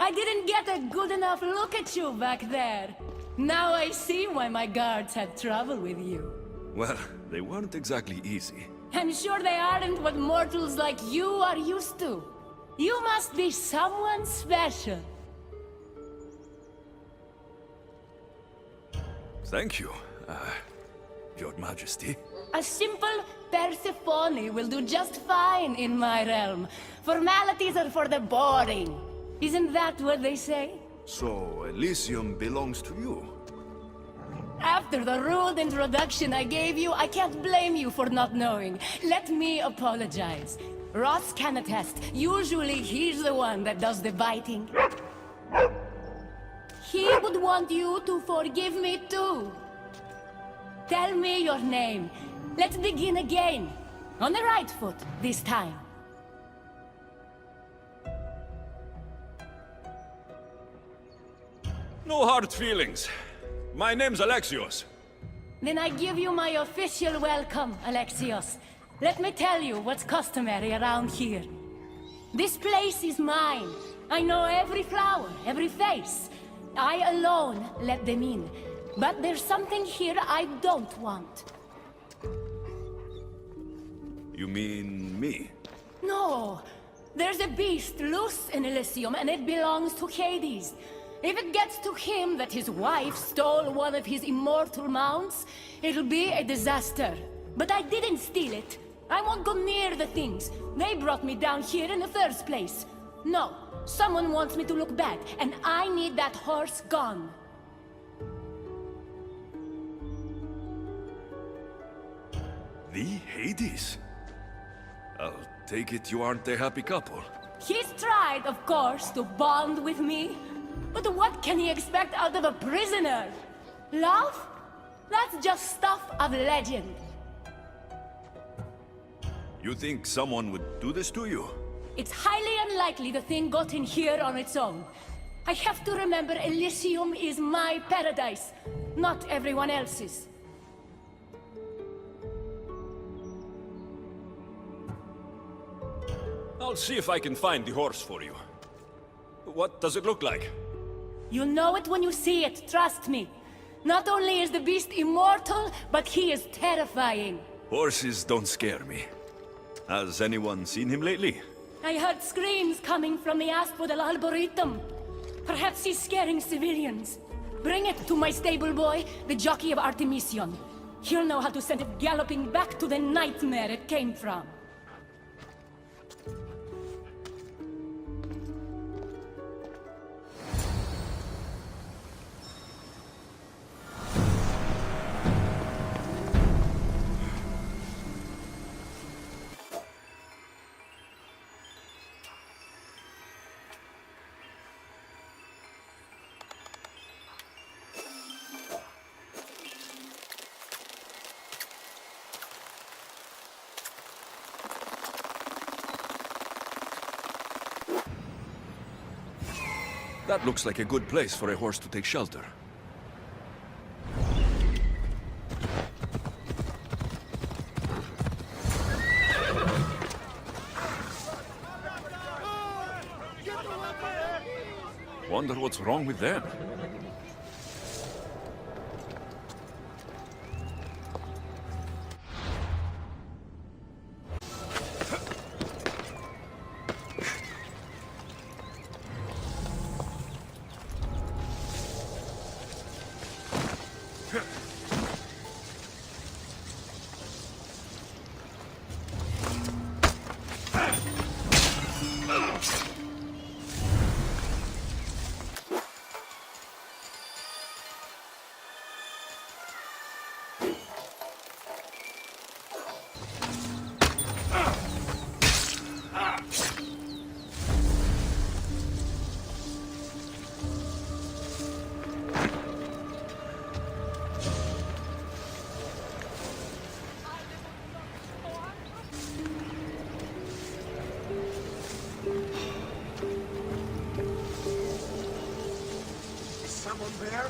I didn't get a good enough look at you back there. Now I see why my guards had trouble with you. Well, they weren't exactly easy. I'm sure they aren't what mortals like you are used to. You must be someone special. Thank you, Your Majesty. A simple Persephone will do just fine in my realm. Formalities are for the boring. Isn't that what they say? So, Elysium belongs to you? After the rude introduction I gave you, I can't blame you for not knowing. Let me apologize. Ross can attest. Usually he's the one that does the biting. He would want you to forgive me too. Tell me your name. Let's begin again. On the right foot, this time. No hard feelings. My name's Alexios. Then I give you my official welcome, Alexios. Let me tell you what's customary around here. This place is mine. I know every flower, every face. I alone let them in. But there's something here I don't want. You mean me? No. There's a beast loose in Elysium and it belongs to Hades. If it gets to him that his wife stole one of his immortal mounts, it'll be a disaster. But I didn't steal it. I won't go near the things. They brought me down here in the first place. No, someone wants me to look bad, and I need that horse gone. The Hades? I'll take it you aren't a happy couple. He's tried, of course, to bond with me. But what can he expect out of a prisoner? Love? That's just stuff of legend. You think someone would do this to you? It's highly unlikely the thing got in here on its own. I have to remember Elysium is my paradise, not everyone else's. I'll see if I can find the horse for you. What does it look like? You'll know it when you see it, trust me. Not only is the beast immortal, but he is terrifying. Horses don't scare me. Has anyone seen him lately? I heard screams coming from the Asphodel Arboretum. Perhaps he's scaring civilians. Bring it to my stable boy, the jockey of Artemision. He'll know how to send it galloping back to the nightmare it came from. That looks like a good place for a horse to take shelter. Wonder what's wrong with them. There?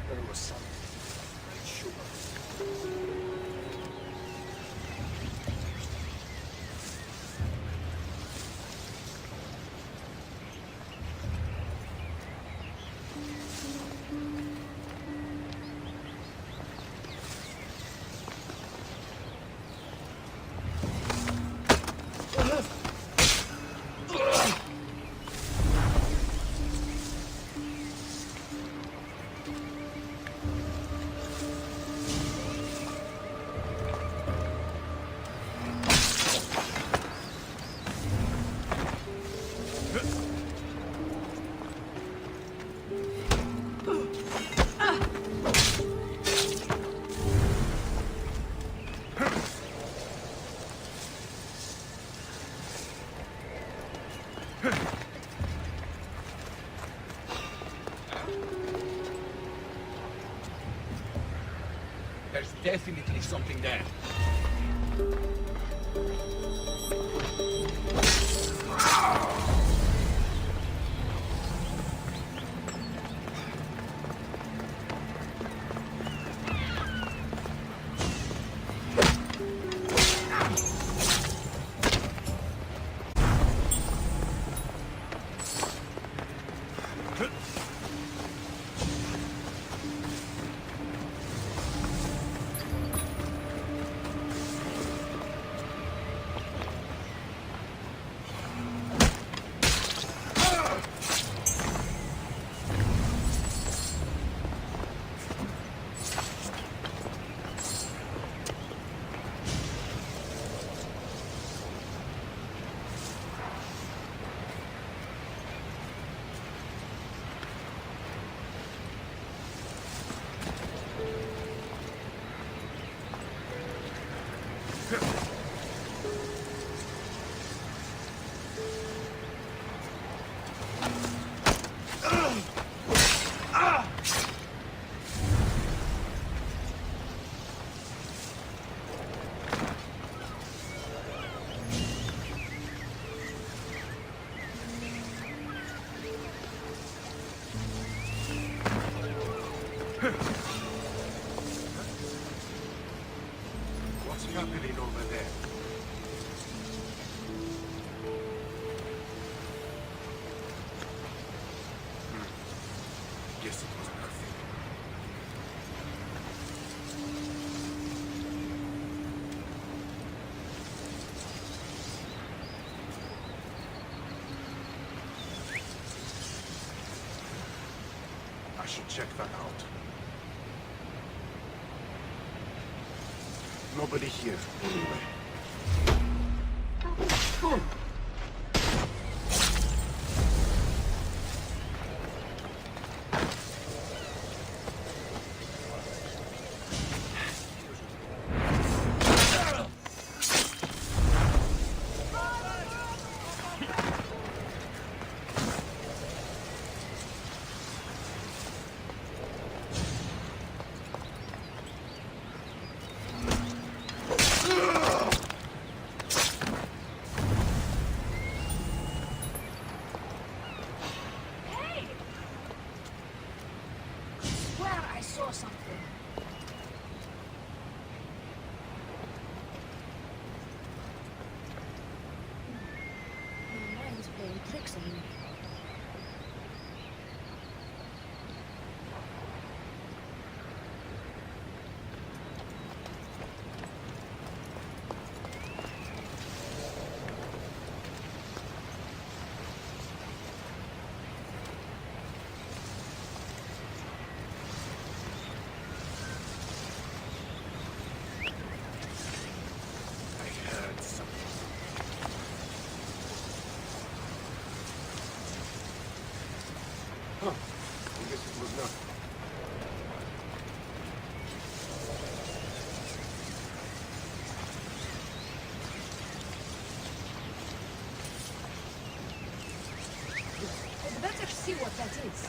There was something. I'm sure. There's definitely something there. What's happening over there? Guess it was nothing. I should check that out. Nobody here, anyway. Saw something. My mind's playing tricks on me. Huh. I guess it was nothing. I'd better see what that is.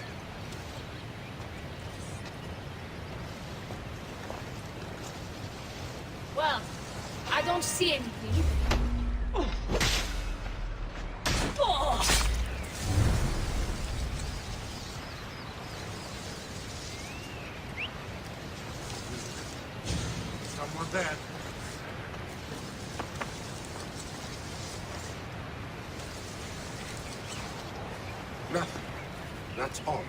Well, I don't see anything. Oh. Someone there. Nothing. That's all.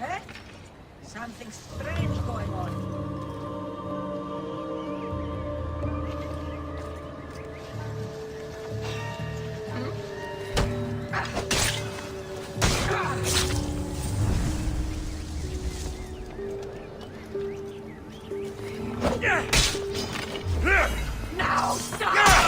Eh? Something strange going on. Now stop!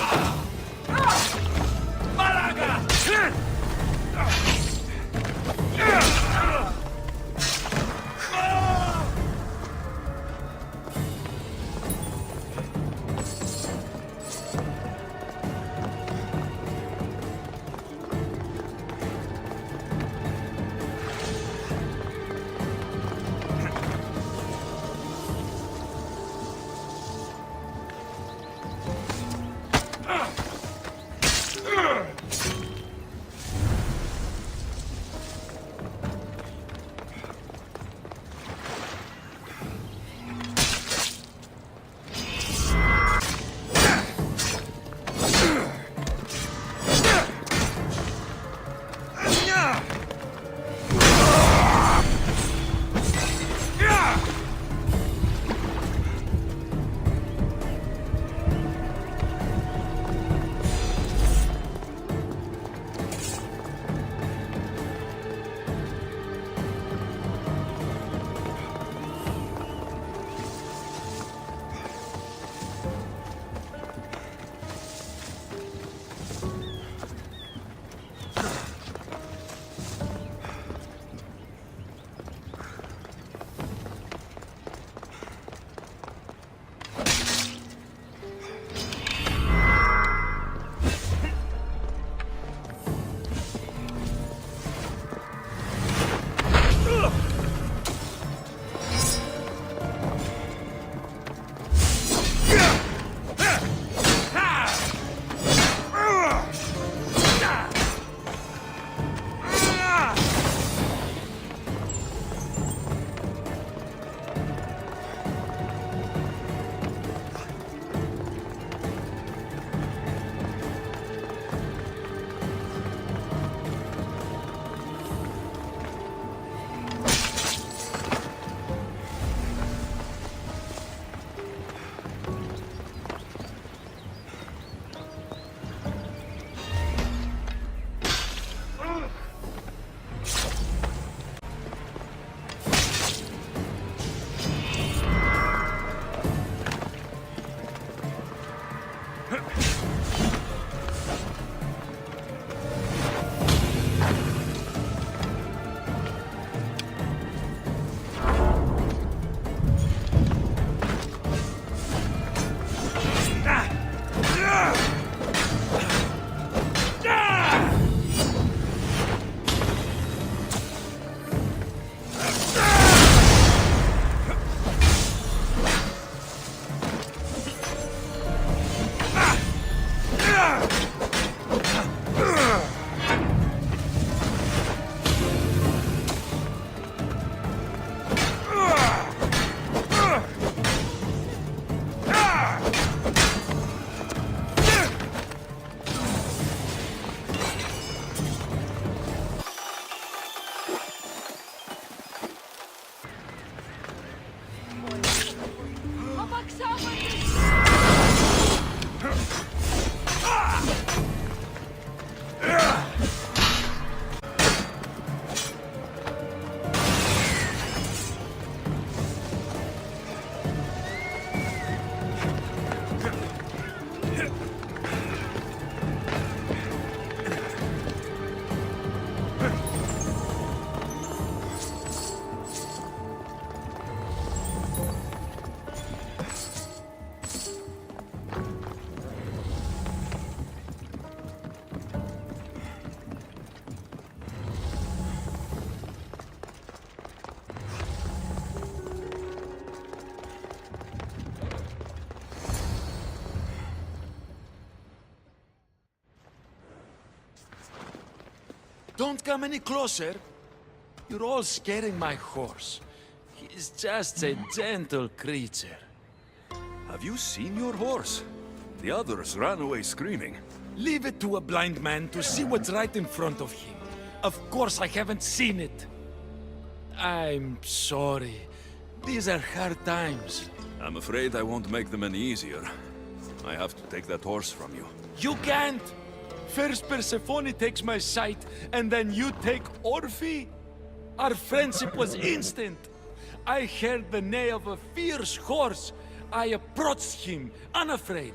Don't come any closer. You're all scaring my horse. He's just a gentle creature. Have you seen your horse? The others ran away screaming. Leave it to a blind man to see what's right in front of him. Of course I haven't seen it. I'm sorry. These are hard times. I'm afraid I won't make them any easier. I have to take that horse from you. You can't! First Persephone takes my sight, and then you take Orphe? Our friendship was instant. I heard the neigh of a fierce horse. I approached him, unafraid.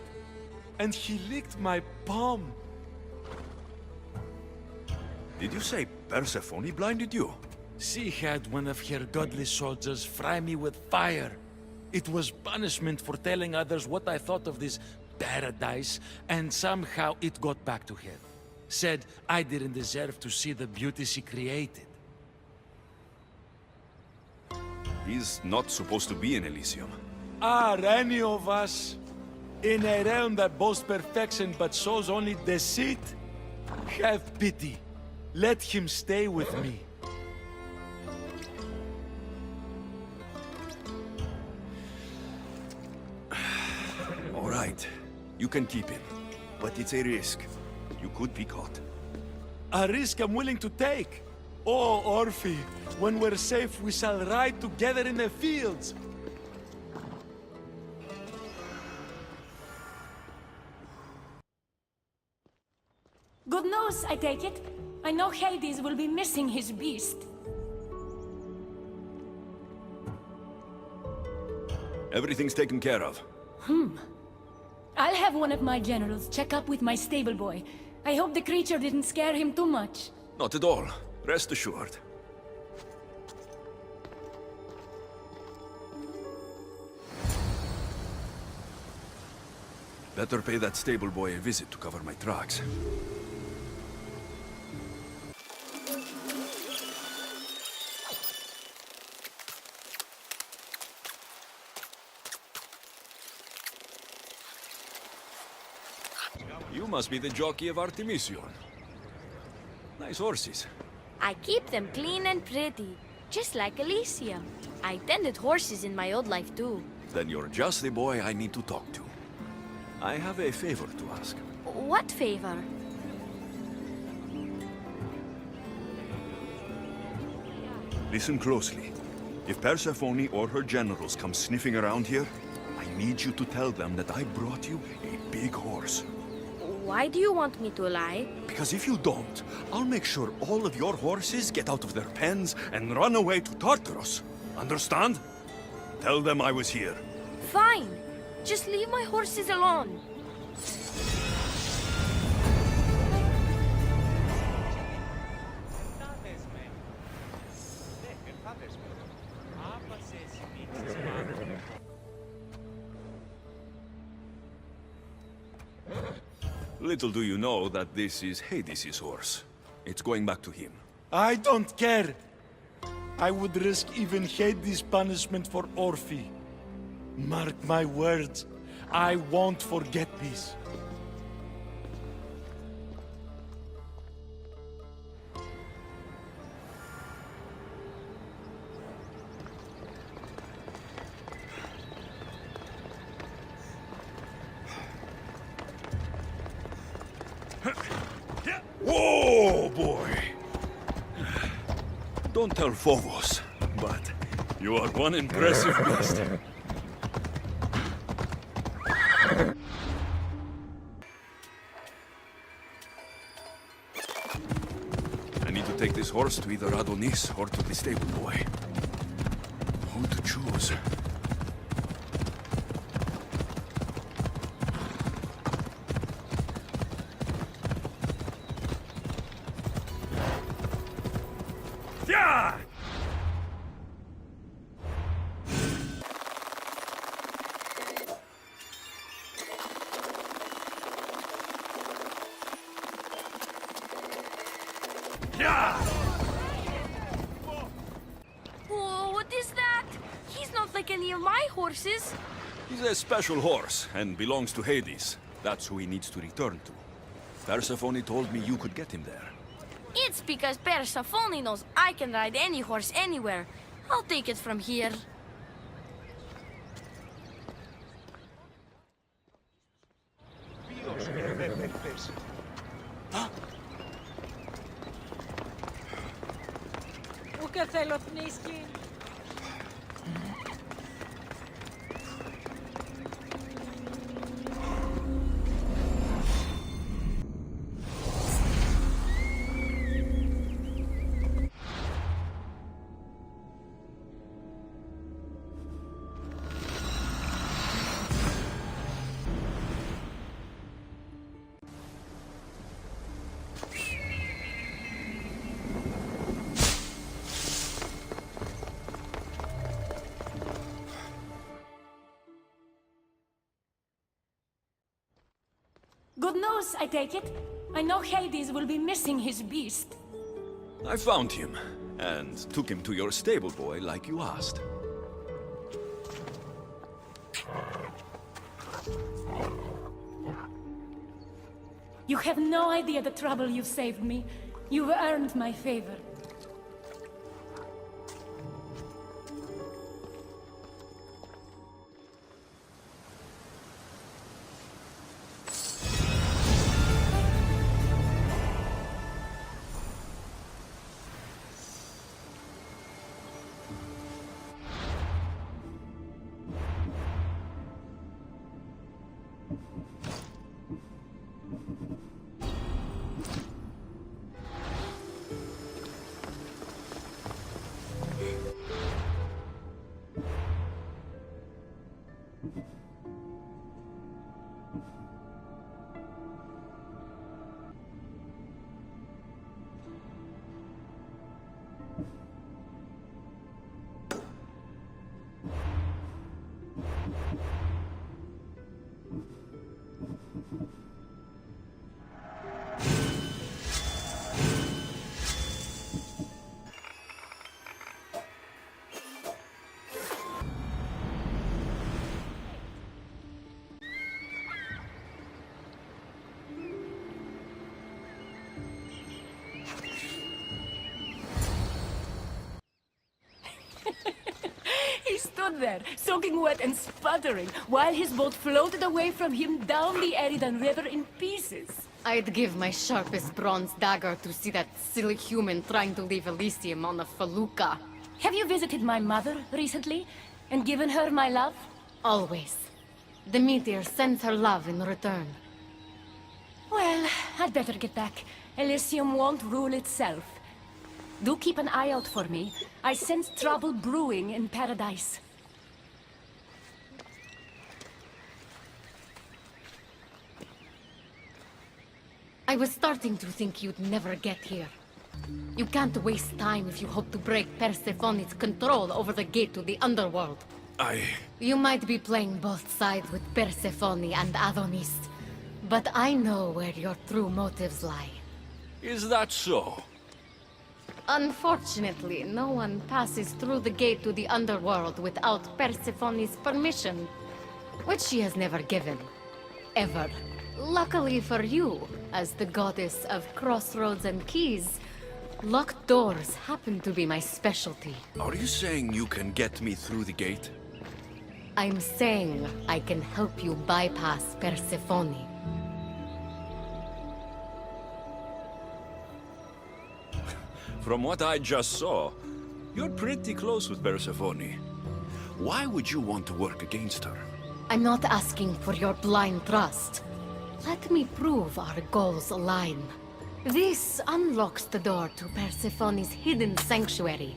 And he licked my palm. Did you say Persephone blinded you? She had one of her godly soldiers fry me with fire. It was punishment for telling others what I thought of this paradise, and somehow it got back to her. Said I didn't deserve to see the beauty she created. He's not supposed to be in Elysium. Are any of us in a realm that boasts perfection but shows only deceit? Have pity. Let him stay with me. All right. You can keep him. But it's a risk. You could be caught. A risk I'm willing to take. Oh, Orphe, when we're safe, we shall ride together in the fields. Good news, I take it. I know Hades will be missing his beast. Everything's taken care of. I'll have one of my generals check up with my stable boy. I hope the creature didn't scare him too much. Not at all. Rest assured. Better pay that stable boy a visit to cover my tracks. You must be the jockey of Artemision. Nice horses. I keep them clean and pretty, just like Elysium. I tended horses in my old life too. Then you're just the boy I need to talk to. I have a favor to ask. What favor? Listen closely. If Persephone or her generals come sniffing around here, I need you to tell them that I brought you a big horse. Why do you want me to lie? Because if you don't, I'll make sure all of your horses get out of their pens and run away to Tartarus. Understand? Tell them I was here. Fine. Just leave my horses alone. Little do you know that this is Hades' horse. It's going back to him. I don't care. I would risk even Hades' punishment for Orphe. Mark my words, I won't forget this. Whoa, boy! Don't tell Phobos, but you are one impressive beast. I need to take this horse to either Adonis or to the stable boy. Who to choose? Yeah! Whoa, what is that? He's not like any of my horses. He's a special horse and belongs to Hades. That's who he needs to return to. Persephone told me you could get him there. It's because Persephone knows I can ride any horse anywhere. I'll take it from here. Ούτε θέλω θνίσκει. Good news, I take it. I know Hades will be missing his beast. I found him, and took him to your stable boy like you asked. You have no idea the trouble you've saved me. You've earned my favor. He stood there, soaking wet and sputtering, while his boat floated away from him down the Eridan River in pieces. I'd give my sharpest bronze dagger to see that silly human trying to leave Elysium on a felucca. Have you visited my mother recently, and given her my love? Always. The meteor sends her love in return. Well, I'd better get back. Elysium won't rule itself. Do keep an eye out for me. I sense trouble brewing in paradise. I was starting to think you'd never get here. You can't waste time if you hope to break Persephone's control over the gate to the underworld. You might be playing both sides with Persephone and Adonis, but I know where your true motives lie. Is that so? Unfortunately, no one passes through the gate to the underworld without Persephone's permission, which she has never given. Ever. Luckily for you, as the goddess of crossroads and keys, locked doors happen to be my specialty. Are you saying you can get me through the gate? I'm saying I can help you bypass Persephone. From what I just saw, you're pretty close with Persephone. Why would you want to work against her? I'm not asking for your blind trust. Let me prove our goals align. This unlocks the door to Persephone's hidden sanctuary.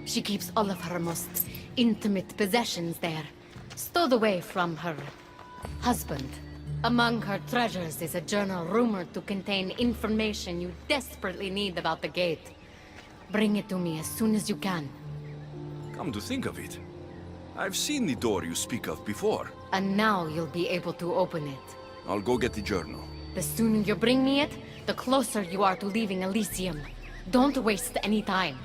She keeps all of her most intimate possessions there, stowed away from her husband. Among her treasures is a journal rumored to contain information you desperately need about the gate. Bring it to me as soon as you can. Come to think of it, I've seen the door you speak of before. And now you'll be able to open it. I'll go get the journal. The sooner you bring me it, the closer you are to leaving Elysium. Don't waste any time.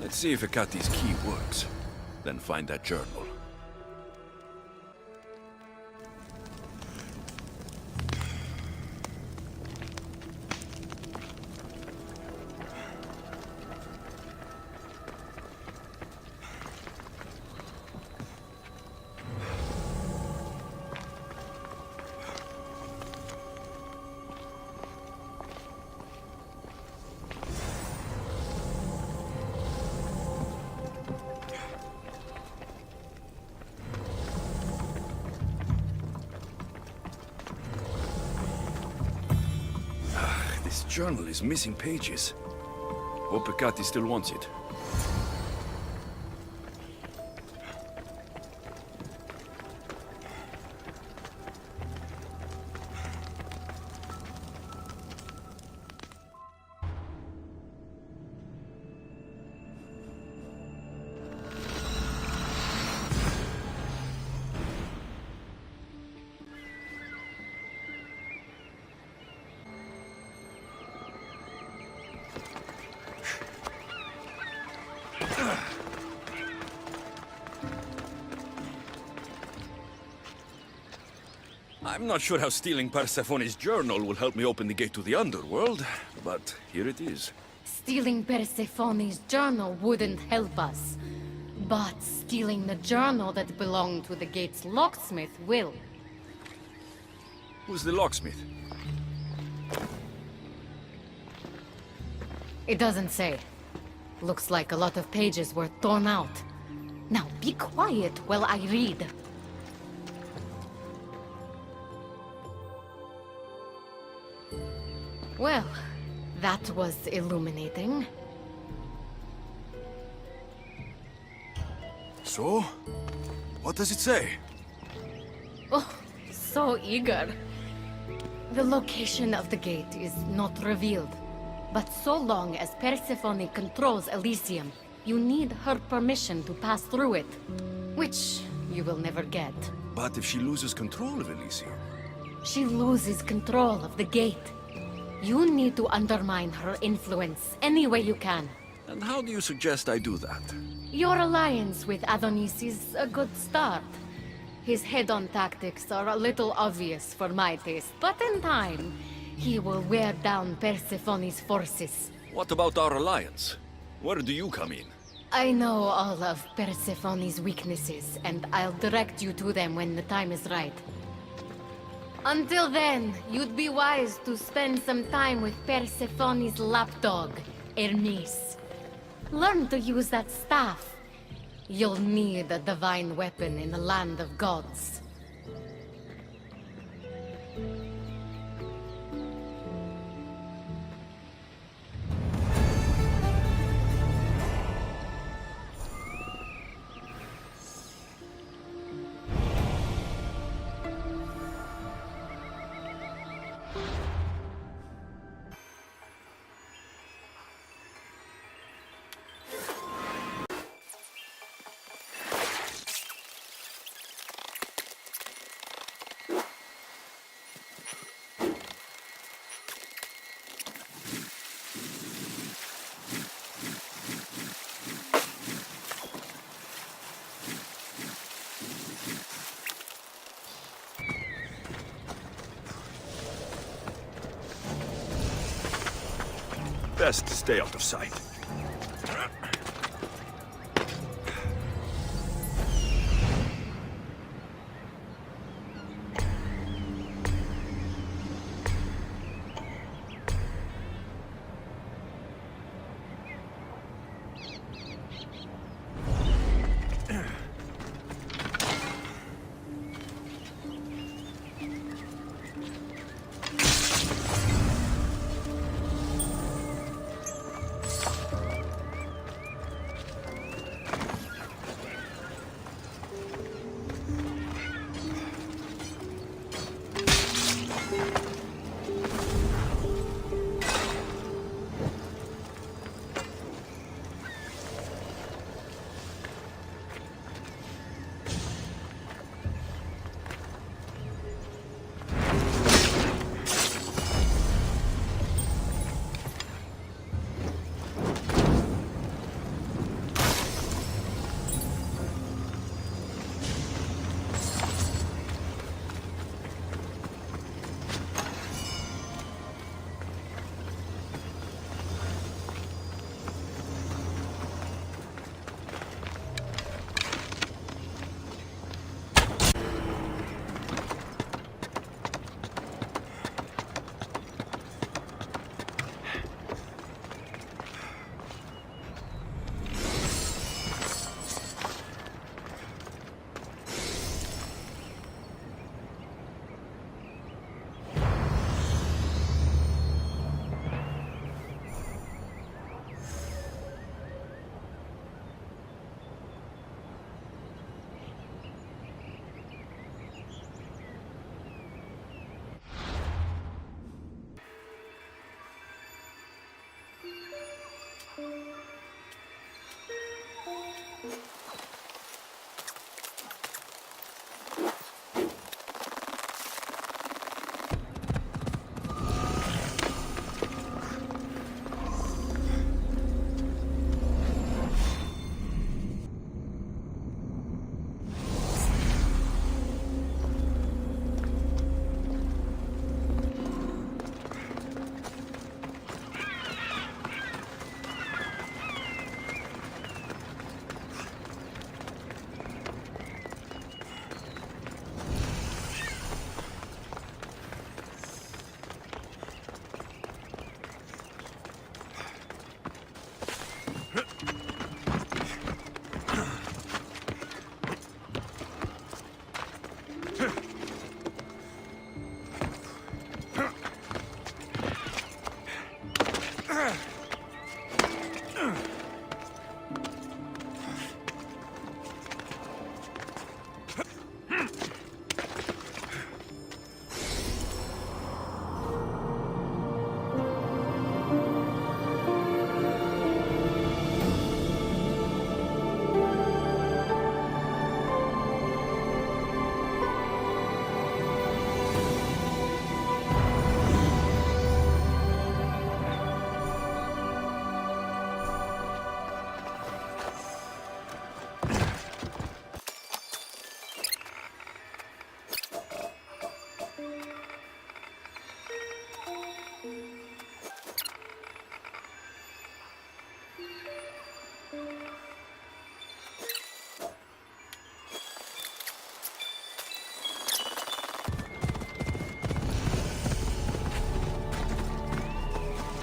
Let's see if Hecata's key works. Then find that journal. This journal is missing pages. Hope Hecate still wants it. I'm not sure how stealing Persephone's journal will help me open the gate to the underworld, but here it is. Stealing Persephone's journal wouldn't help us. But stealing the journal that belonged to the gate's locksmith will. Who's the locksmith? It doesn't say. Looks like a lot of pages were torn out. Now be quiet while I read. Well, that was illuminating. So? What does it say? Oh, so eager. The location of the gate is not revealed. But so long as Persephone controls Elysium, you need her permission to pass through it. Which you will never get. But if she loses control of Elysium? She loses control of the gate. You need to undermine her influence any way you can. And how do you suggest I do that? Your alliance with Adonis is a good start. His head-on tactics are a little obvious for my taste, but in time, he will wear down Persephone's forces. What about our alliance? Where do you come in? I know all of Persephone's weaknesses, and I'll direct you to them when the time is right. Until then, you'd be wise to spend some time with Persephone's lapdog, Hermes. Learn to use that staff. You'll need a divine weapon in the land of gods. Best stay out of sight.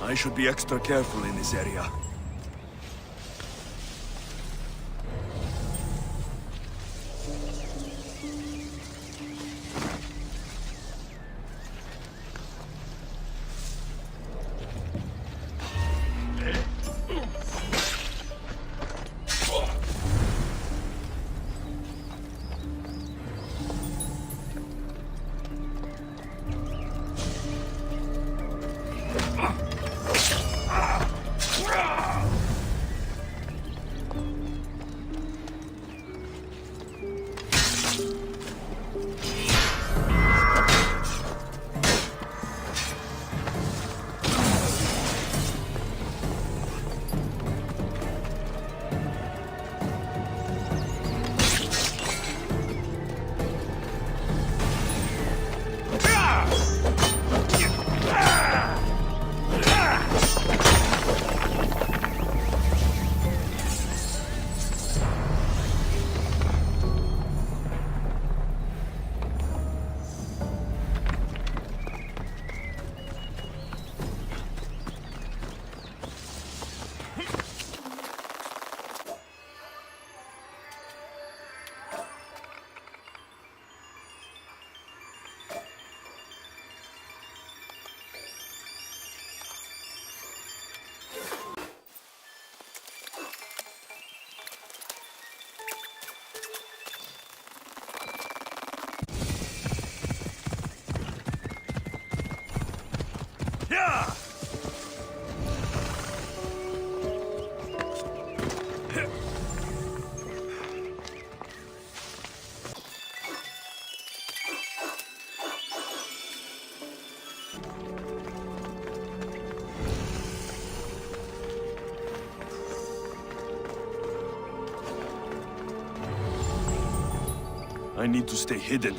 I should be extra careful in this area. Yeah! I need to stay hidden.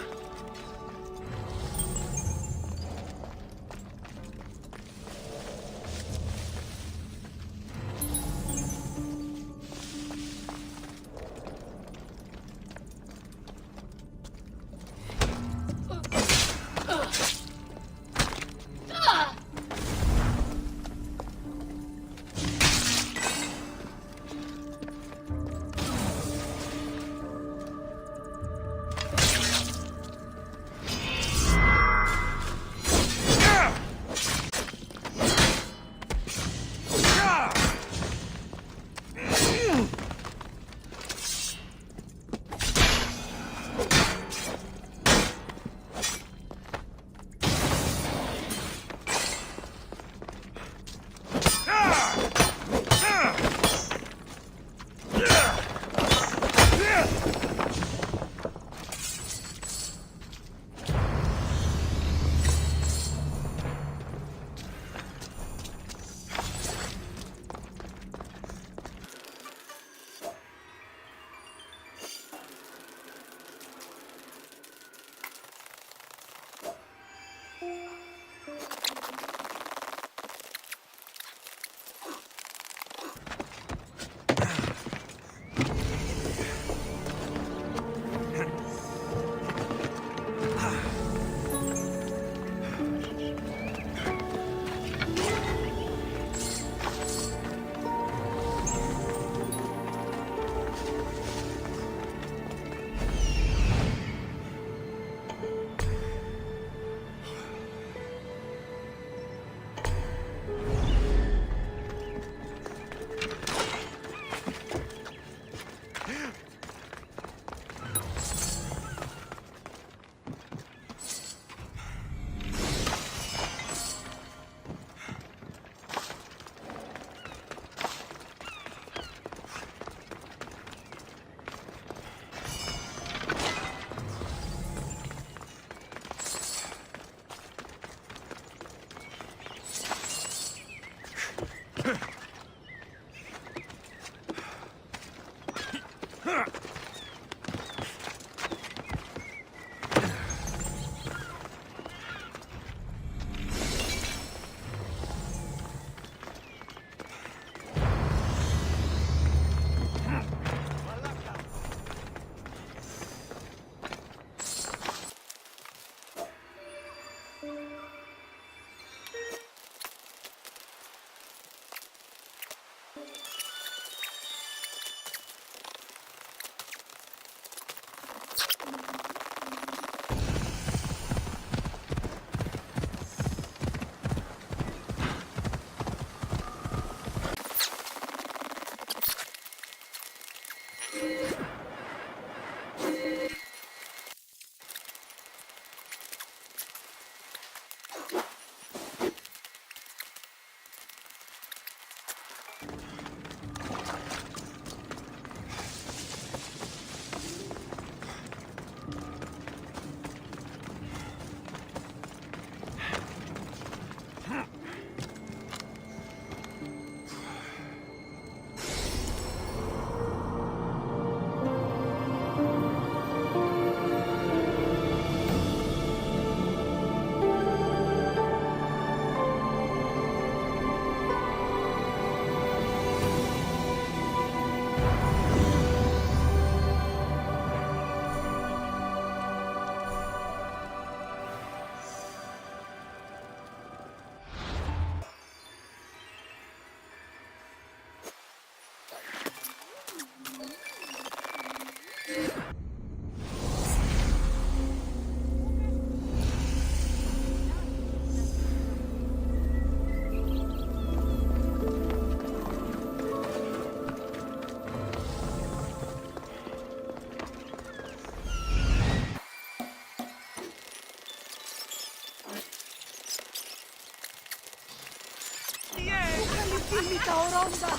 Καλή τα ορόντα.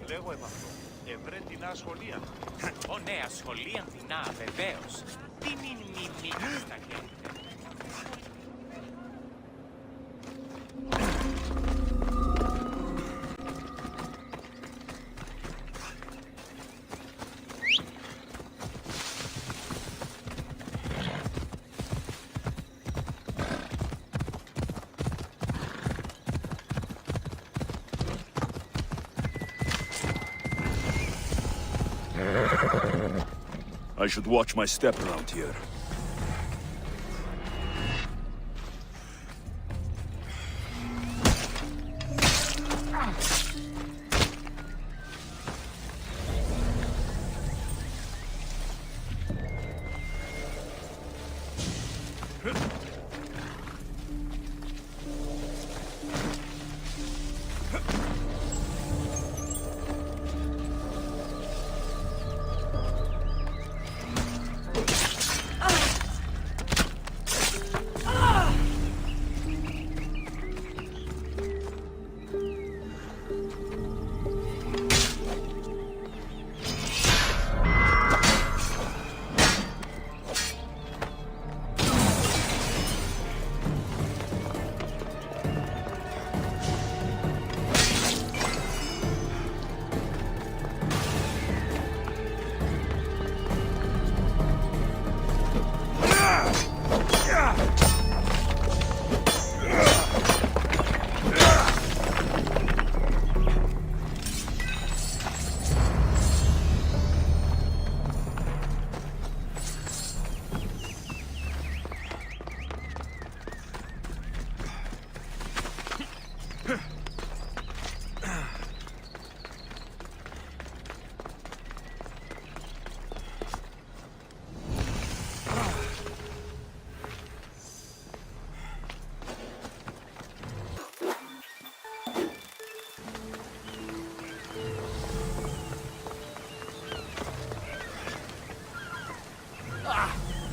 Λέγω επ' αυτό. Ευρέντινα σχολεία. Ω νέα σχολεία δεινά, βεβαίως. Τι μη στα χέρια. I should watch my step around here.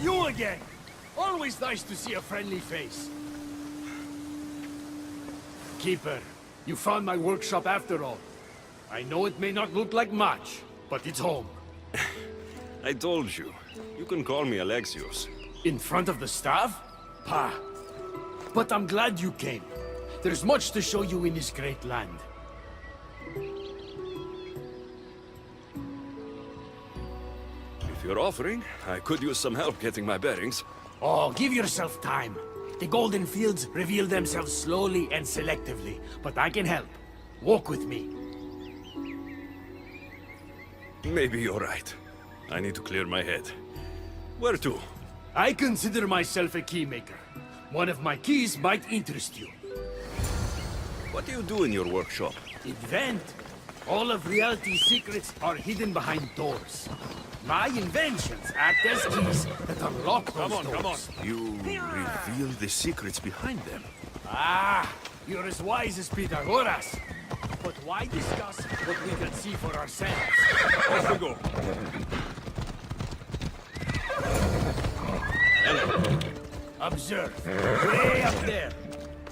You again! Always nice to see a friendly face. Keeper, you found my workshop after all. I know it may not look like much, but it's home. I told you. You can call me Alexios. In front of the staff? Pah. But I'm glad you came. There's much to show you in this great land. If you're offering, I could use some help getting my bearings. Oh, give yourself time. The golden fields reveal themselves slowly and selectively, but I can help. Walk with me. Maybe you're right. I need to clear my head. Where to? I consider myself a keymaker. One of my keys might interest you. What do you do in your workshop? Invent. All of reality's secrets are hidden behind doors. My inventions act as keys that unlock those doors. Come on. You reveal the secrets behind them. Ah, you're as wise as Pythagoras. But why discuss what we can see for ourselves? Off we go. Observe. Way up there.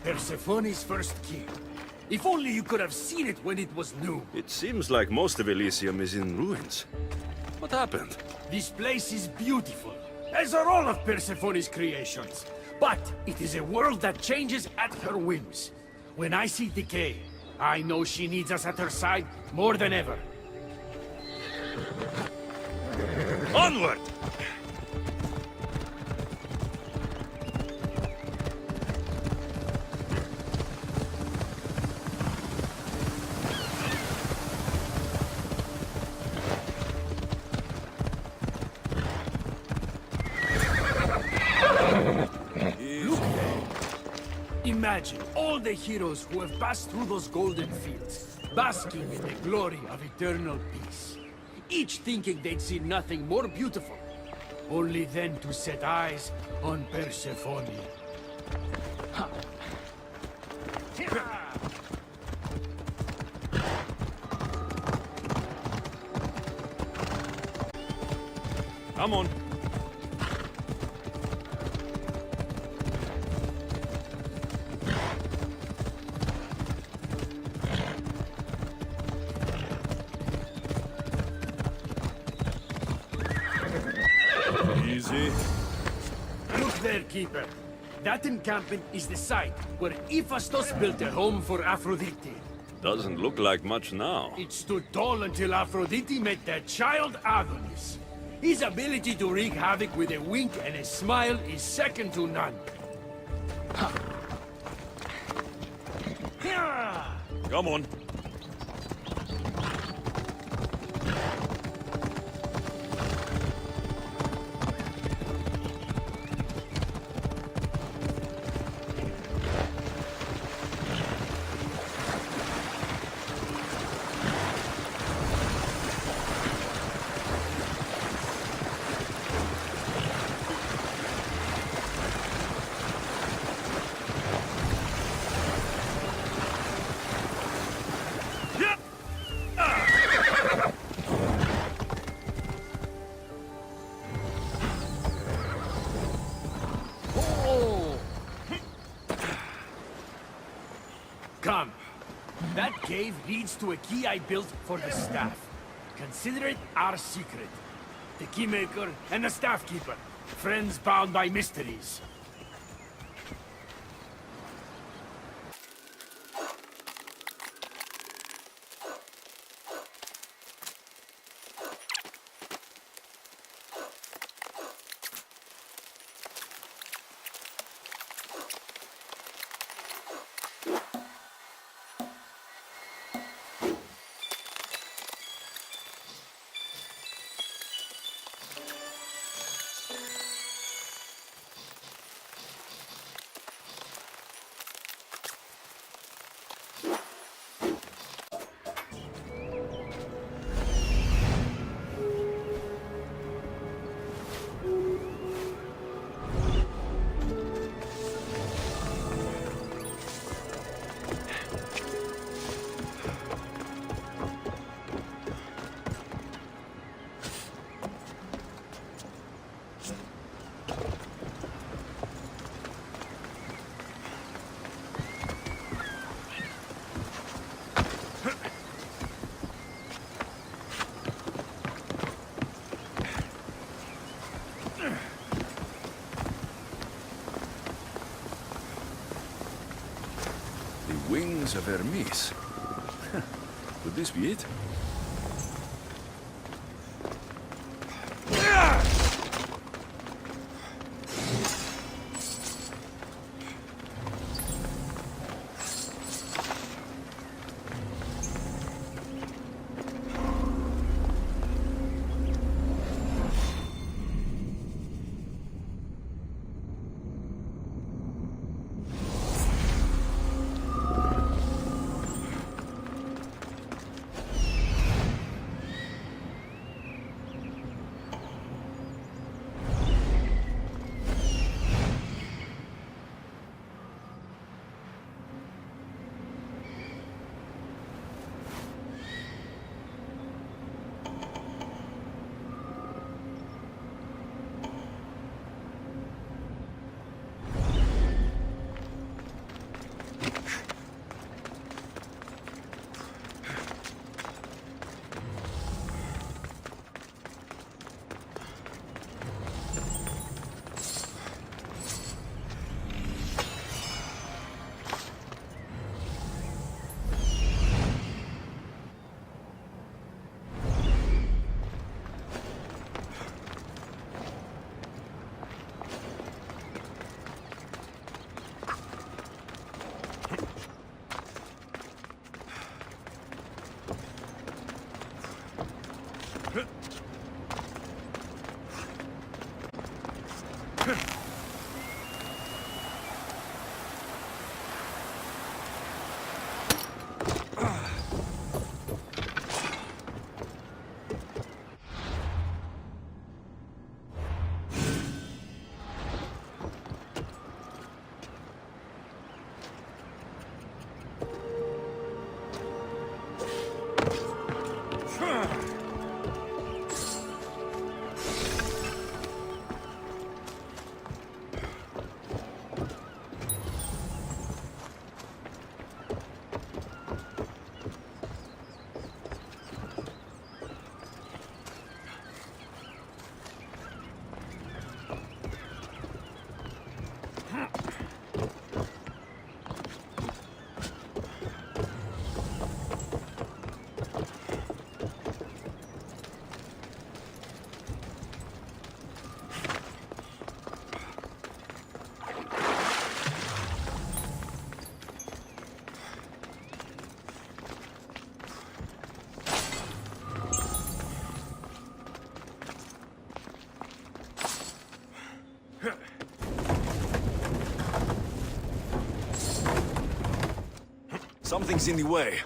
Persephone's first key. If only you could have seen it when it was new. It seems like most of Elysium is in ruins. What happened? This place is beautiful, as are all of Persephone's creations. But it is a world that changes at her whims. When I see decay, I know she needs us at her side more than ever. Onward! Imagine all the heroes who have passed through those golden fields, basking in the glory of eternal peace. Each thinking they'd see nothing more beautiful, only then to set eyes on Persephone. Come on. there, Keeper. That encampment is the site where Hephaestus built a home for Aphrodite. Doesn't look like much now. It stood tall until Aphrodite met their child Adonis. His ability to wreak havoc with a wink and a smile is second to none. Come on. Come. That cave leads to a key I built for the staff. Consider it our secret. The keymaker and the staff keeper. Friends bound by mysteries. Wings of Hermes. Could this be it? Something's in the way.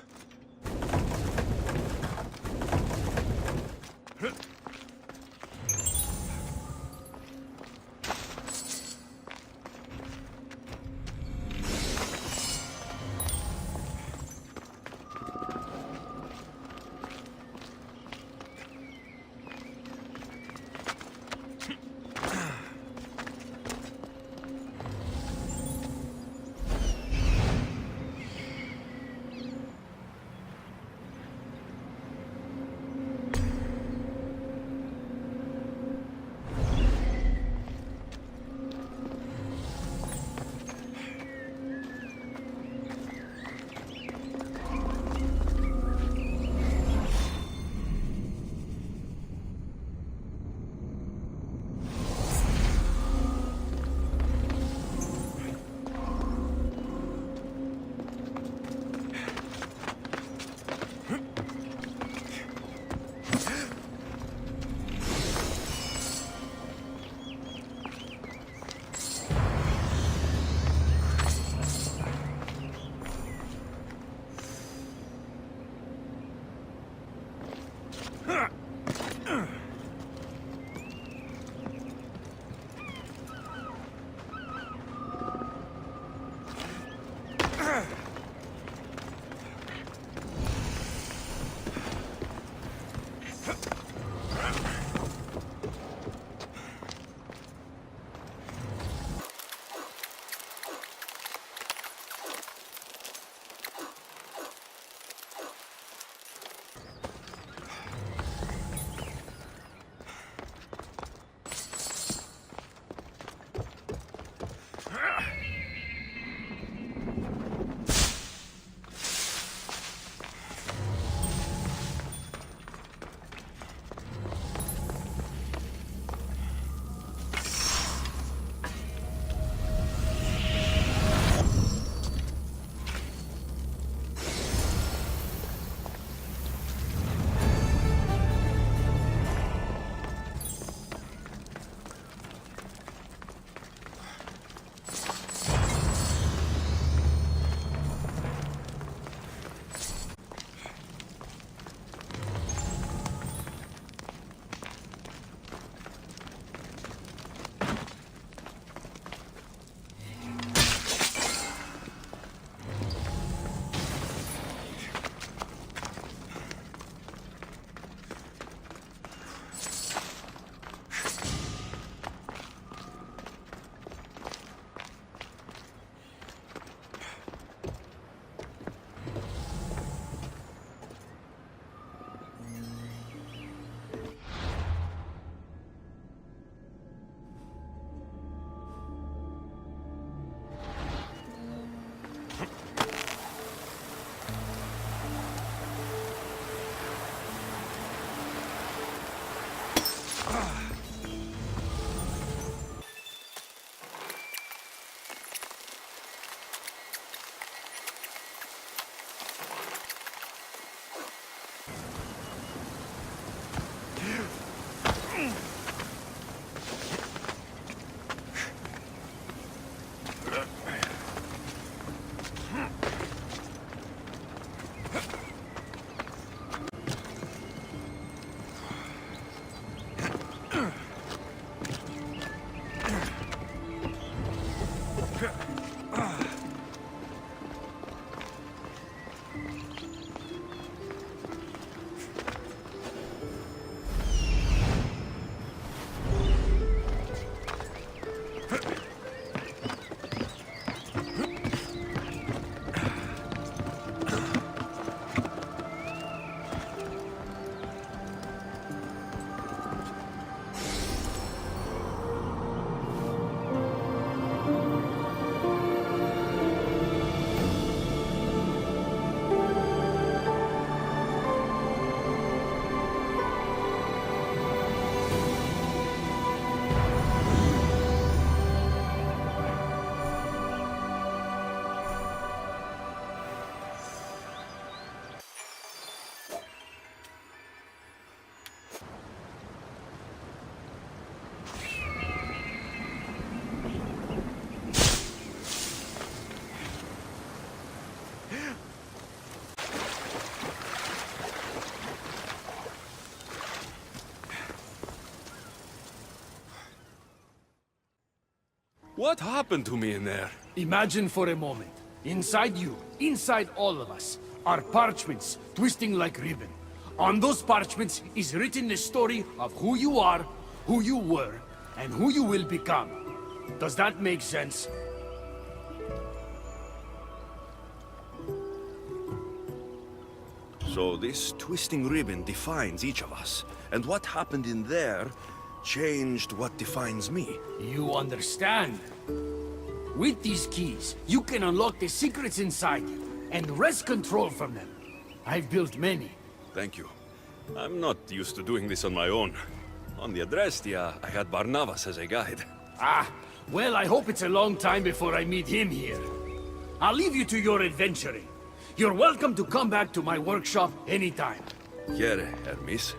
What happened to me in there? Imagine for a moment, inside you, inside all of us, are parchments twisting like ribbon. On those parchments is written the story of who you are, who you were, and who you will become. Does that make sense? So this twisting ribbon defines each of us, and what happened in there changed what defines me. You understand? With these keys, you can unlock the secrets inside you, and wrest control from them. I've built many. Thank you. I'm not used to doing this on my own. On the Adrestia, I had Barnabas as a guide. Ah, well, I hope it's a long time before I meet him here. I'll leave you to your adventuring. You're welcome to come back to my workshop anytime. Here, Hermes.